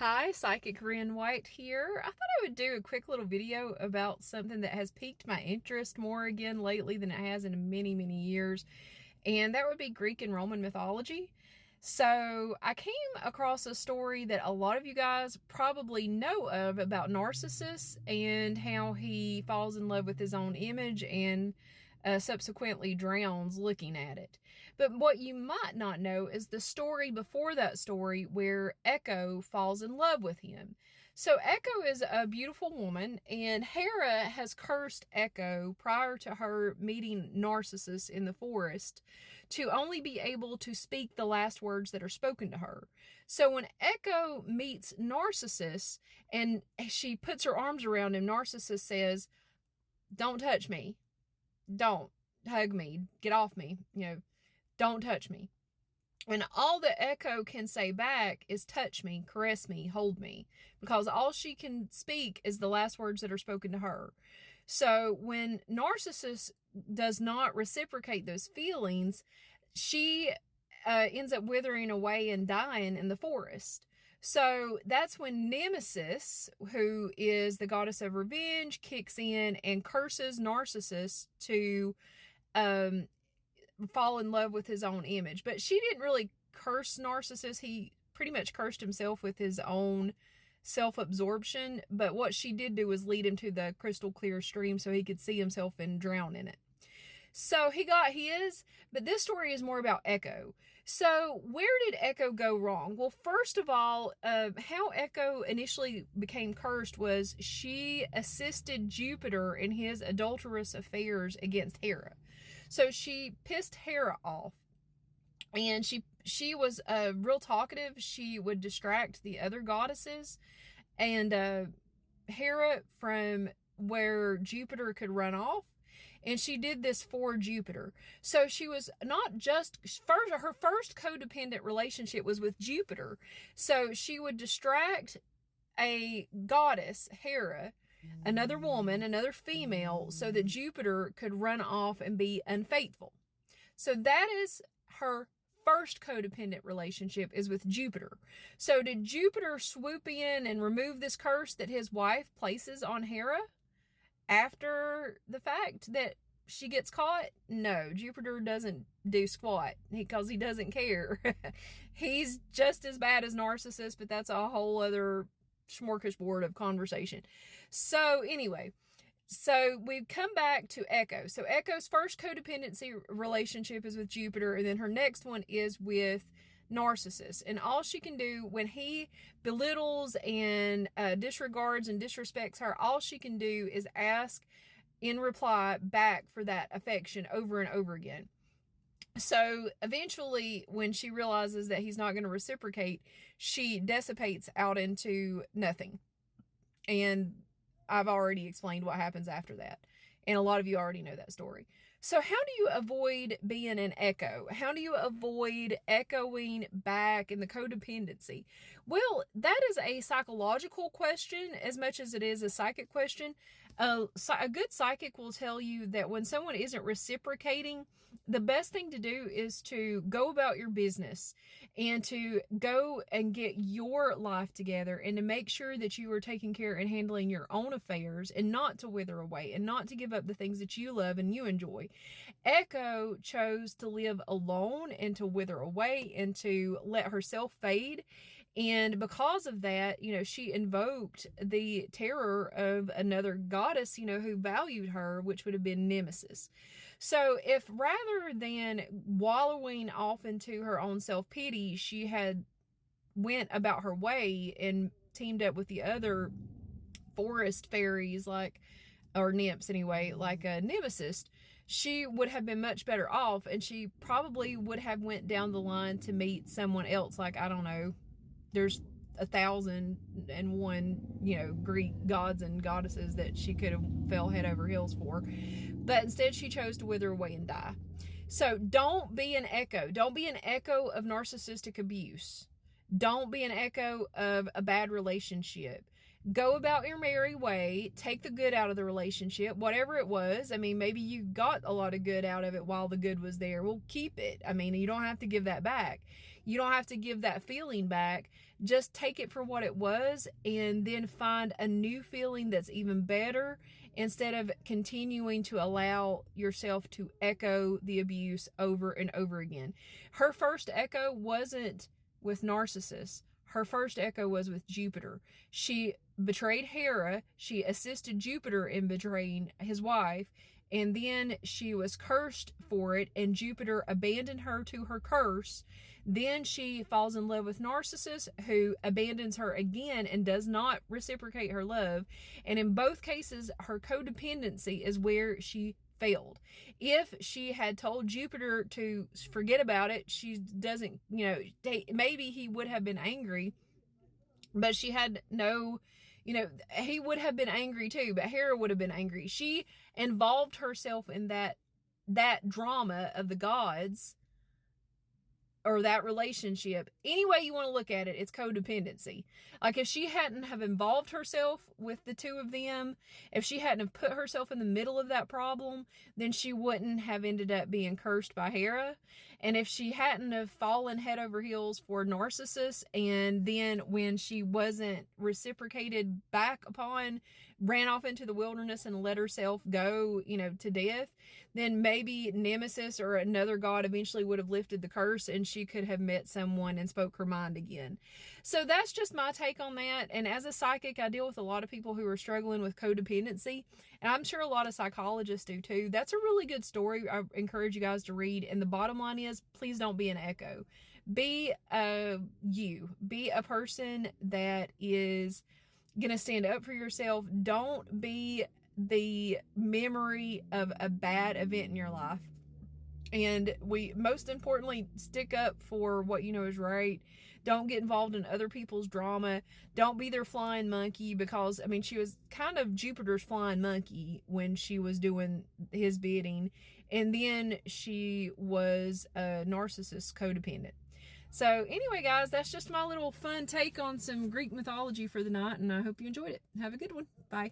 Hi, Psychic Ren White here. I thought I would do a quick little video about something that has piqued my interest more again lately than it has in many, many years, and that would be Greek and Roman mythology. So I came across a story that a lot of you guys probably know of about Narcissus and how he falls in love with his own image and subsequently drowns looking at it. But what you might not know is the story before that story where Echo falls in love with him. So Echo is a beautiful woman, and Hera has cursed Echo prior to her meeting Narcissus in the forest to only be able to speak the last words that are spoken to her. So when Echo meets Narcissus and she puts her arms around him, Narcissus says, "Don't touch me. Don't hug me. Get off me. Don't touch me." And all that Echo can say back is touch me, caress me, hold me, because all she can speak is the last words that are spoken to her. So when Narcissus does not reciprocate those feelings, she ends up withering away and dying in the forest. So that's when Nemesis, who is the goddess of revenge, kicks in and curses Narcissus to fall in love with his own image. But she didn't really curse Narcissus. He pretty much cursed himself with his own self-absorption. But what she did do was lead him to the crystal clear stream so he could see himself and drown in it. So he got his, but this story is more about Echo. So where did Echo go wrong? Well, first of all, how Echo initially became cursed was she assisted Jupiter in his adulterous affairs against Hera. So she pissed Hera off, and she was real talkative. She would distract the other goddesses, and Hera from where Jupiter could run off. And she did this for Jupiter. So she was not just her first codependent relationship was with Jupiter. So she would distract a goddess, Hera, another woman, another female, so that Jupiter could run off and be unfaithful. So that is her first codependent relationship, is with Jupiter. So did Jupiter swoop in and remove this curse that his wife places on Hera after the fact that she gets caught? No, Jupiter doesn't do squat because he doesn't care. He's just as bad as Narcissus, but that's a whole other smorgasbord of conversation. So anyway, so we come back to Echo. So Echo's first codependency relationship is with Jupiter, and then her next one is with Narcissus. And all she can do when he belittles and disregards and disrespects her, all she can do is ask in reply back for that affection over and over again. So eventually, when she realizes that he's not going to reciprocate, she dissipates out into nothing. And I've already explained what happens after that. And a lot of you already know that story. So how do you avoid being an echo? How do you avoid echoing back in the codependency? Well, that is a psychological question as much as it is a psychic question. A good psychic will tell you that when someone isn't reciprocating, the best thing to do is to go about your business and to go and get your life together and to make sure that you are taking care and handling your own affairs and not to wither away and not to give up the things that you love and you enjoy. Echo chose to live alone and to wither away and to let herself fade. And because of that, she invoked the terror of another goddess, who valued her, which would have been Nemesis. So if rather than wallowing off into her own self-pity, she had went about her way and teamed up with the other forest fairies, or nymphs anyway, like a Nemesis, she would have been much better off, and she probably would have went down the line to meet someone else. Like, I don't know, there's 1,001, Greek gods and goddesses that she could have fell head over heels for. But instead she chose to wither away and die. So don't be an echo. Don't be an echo of narcissistic abuse. Don't be an echo of a bad relationship. Go about your merry way. Take the good out of the relationship, whatever it was. I mean, maybe you got a lot of good out of it while the good was there. Well, keep it. I mean, you don't have to give that back. You don't have to give that feeling back. Just take it for what it was and then find a new feeling that's even better, instead of continuing to allow yourself to echo the abuse over and over again. Her first echo wasn't with Narcissus. Her first echo was with Jupiter. She betrayed Hera. She assisted Jupiter in betraying his wife. And then she was cursed for it, and Jupiter abandoned her to her curse. Then she falls in love with Narcissus, who abandons her again and does not reciprocate her love. And in both cases, her codependency is where she failed. If she had told Jupiter to forget about it, she doesn't, maybe he would have been angry, but she had no, he would have been angry too, but Hera would have been angry. She involved herself in that drama of the gods, or that relationship. Any way you want to look at it, it's codependency. Like, if she hadn't have involved herself with the two of them, if she hadn't have put herself in the middle of that problem, then she wouldn't have ended up being cursed by Hera. And if she hadn't have fallen head over heels for Narcissus, and then when she wasn't reciprocated back upon, ran off into the wilderness and let herself go, to death, then maybe Nemesis or another god eventually would have lifted the curse, and she could have met someone and spoke her mind again. So that's just my take on that. And as a psychic, I deal with a lot of people who are struggling with codependency, and I'm sure a lot of psychologists do too. That's a really good story. I encourage you guys to read. And the bottom line is, please don't be an echo. Be be a person that is gonna stand up for yourself. Don't be the memory of a bad event in your life. And most importantly, stick up for what you know is right. Don't get involved in other people's drama. Don't be their flying monkey, because she was kind of Jupiter's flying monkey when she was doing his bidding, and then she was a narcissist codependent. So anyway, guys, that's just my little fun take on some Greek mythology for the night, and I hope you enjoyed it. Have a good one. Bye.